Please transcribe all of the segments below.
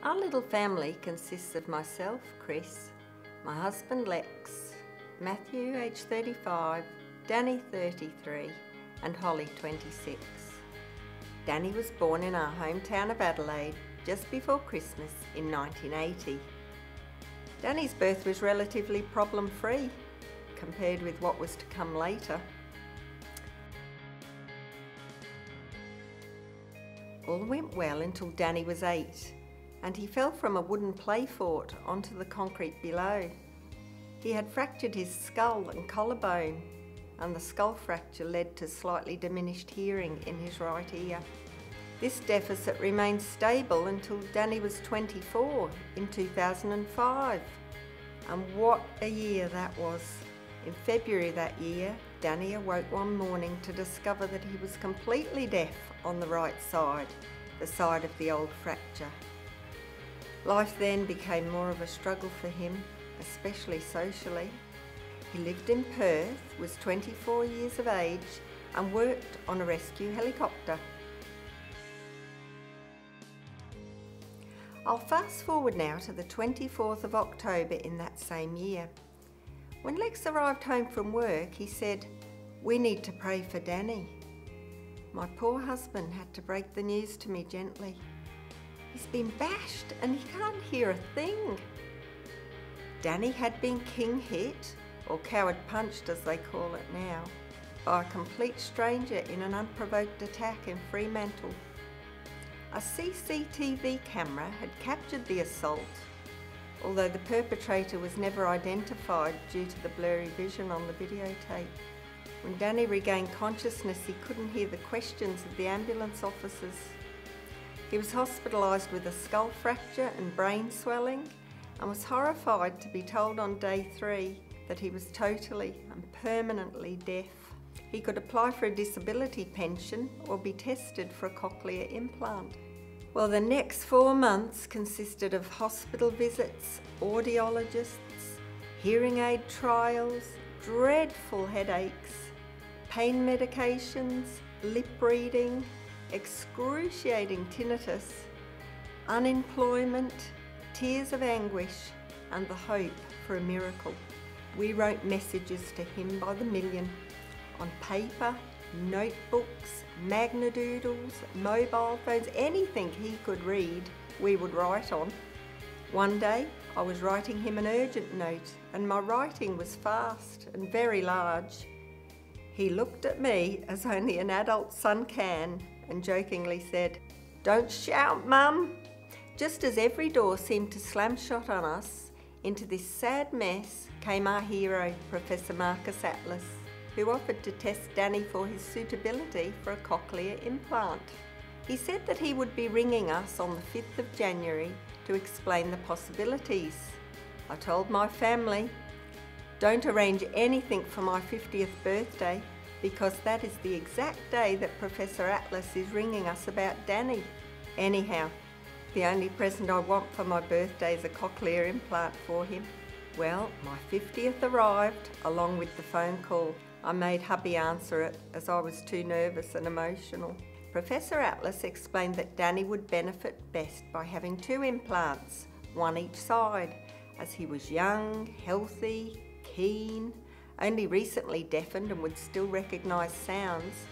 Our little family consists of myself, Chris, my husband Lex, Matthew, age 35, Danny, 33, and Holly, 26. Danny was born in our hometown of Adelaide just before Christmas in 1980. Danny's birth was relatively problem-free compared with what was to come later. All went well until Danny was 8, and he fell from a wooden play fort onto the concrete below. He had fractured his skull and collarbone, and the skull fracture led to slightly diminished hearing in his right ear. This deficit remained stable until Danny was 24 in 2005. And what a year that was. In February that year, Danny awoke one morning to discover that he was completely deaf on the right side, the side of the old fracture. Life then became more of a struggle for him, especially socially. He lived in Perth, was 24 years of age, and worked on a rescue helicopter. I'll fast forward now to the 24th of October in that same year. When Lex arrived home from work, he said, "We need to pray for Danny." My poor husband had to break the news to me gently. He's been bashed and he can't hear a thing. Danny had been king hit, or coward punched as they call it now, by a complete stranger in an unprovoked attack in Fremantle. A CCTV camera had captured the assault, although the perpetrator was never identified due to the blurry vision on the videotape. When Danny regained consciousness, he couldn't hear the questions of the ambulance officers. He was hospitalised with a skull fracture and brain swelling, and was horrified to be told on day 3 that he was totally and permanently deaf. He could apply for a disability pension or be tested for a cochlear implant. Well, the next 4 months consisted of hospital visits, audiologists, hearing aid trials, dreadful headaches, pain medications, lip reading, excruciating tinnitus, unemployment, tears of anguish, and the hope for a miracle. We wrote messages to him by the million, on paper, notebooks, magnadoodles, mobile phones, anything he could read, we would write on. One day, I was writing him an urgent note, and my writing was fast and very large. He looked at me as only an adult son can, and jokingly said, "Don't shout, Mum." Just as every door seemed to slam shut on us, into this sad mess came our hero, Professor Marcus Atlas, who offered to test Danny for his suitability for a cochlear implant. He said that he would be ringing us on the 5th of January to explain the possibilities. I told my family, "Don't arrange anything for my 50th birthday, because that is the exact day that Professor Atlas is ringing us about Danny. Anyhow, the only present I want for my birthday is a cochlear implant for him." Well, my 50th arrived, along with the phone call. I made hubby answer it, as I was too nervous and emotional. Professor Atlas explained that Danny would benefit best by having 2 implants, one each side, as he was young, healthy, keen, only recently deafened and would still recognise sounds,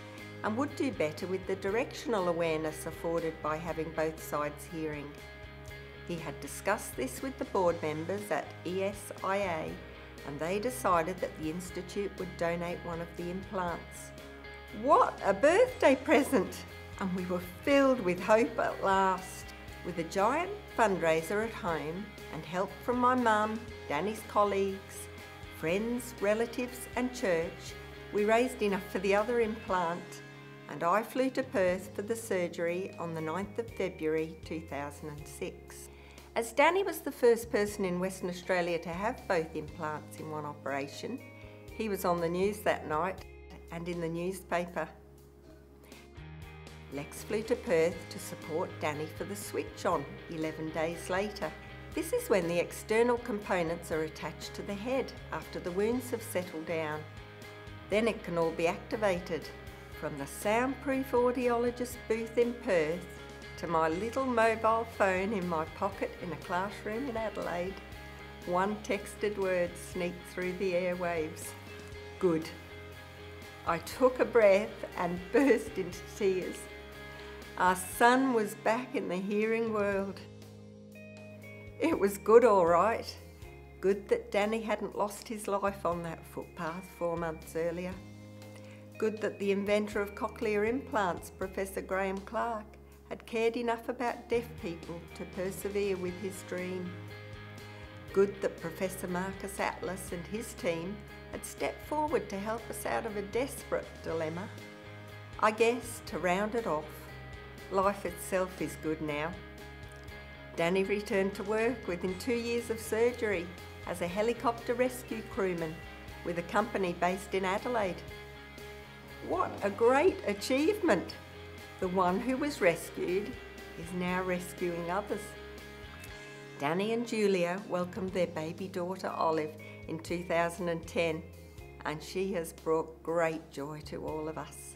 and would do better with the directional awareness afforded by having both sides hearing. He had discussed this with the board members at ESIA, and they decided that the Institute would donate one of the implants. What a birthday present! And we were filled with hope at last. With a giant fundraiser at home and help from my mum, Danny's colleagues, friends, relatives and church, we raised enough for the other implant, and I flew to Perth for the surgery on the 9th of February 2006. As Danny was the first person in Western Australia to have both implants in one operation, he was on the news that night and in the newspaper. Lex flew to Perth to support Danny for the switch on 11 days later. This is when the external components are attached to the head after the wounds have settled down. Then it can all be activated. From the soundproof audiologist booth in Perth, to my little mobile phone in my pocket in a classroom in Adelaide, one texted word sneaked through the airwaves: good. I took a breath and burst into tears. Our son was back in the hearing world. It was good, all right. Good that Danny hadn't lost his life on that footpath 4 months earlier. Good that the inventor of cochlear implants, Professor Graham Clark, had cared enough about deaf people to persevere with his dream. Good that Professor Marcus Atlas and his team had stepped forward to help us out of a desperate dilemma. I guess, to round it off, life itself is good now. Danny returned to work within 2 years of surgery as a helicopter rescue crewman with a company based in Adelaide. What a great achievement! The one who was rescued is now rescuing others. Danny and Julia welcomed their baby daughter Olive in 2010, and she has brought great joy to all of us.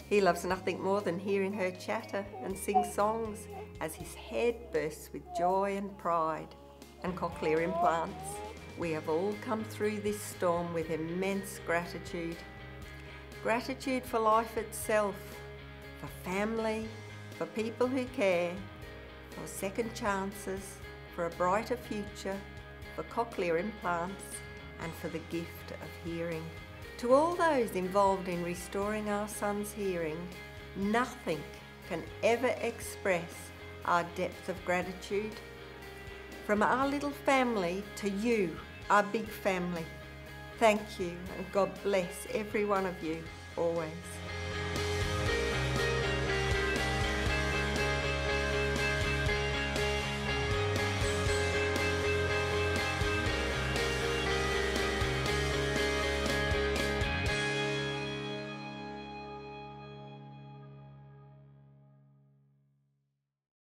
He loves nothing more than hearing her chatter and sing songs as his head bursts with joy and pride. And cochlear implants, we have all come through this storm with immense gratitude. Gratitude for life itself, for family, for people who care, for second chances, for a brighter future, for cochlear implants, and for the gift of hearing. To all those involved in restoring our son's hearing, nothing can ever express our depth of gratitude. From our little family to you, our big family, thank you, and God bless every one of you always.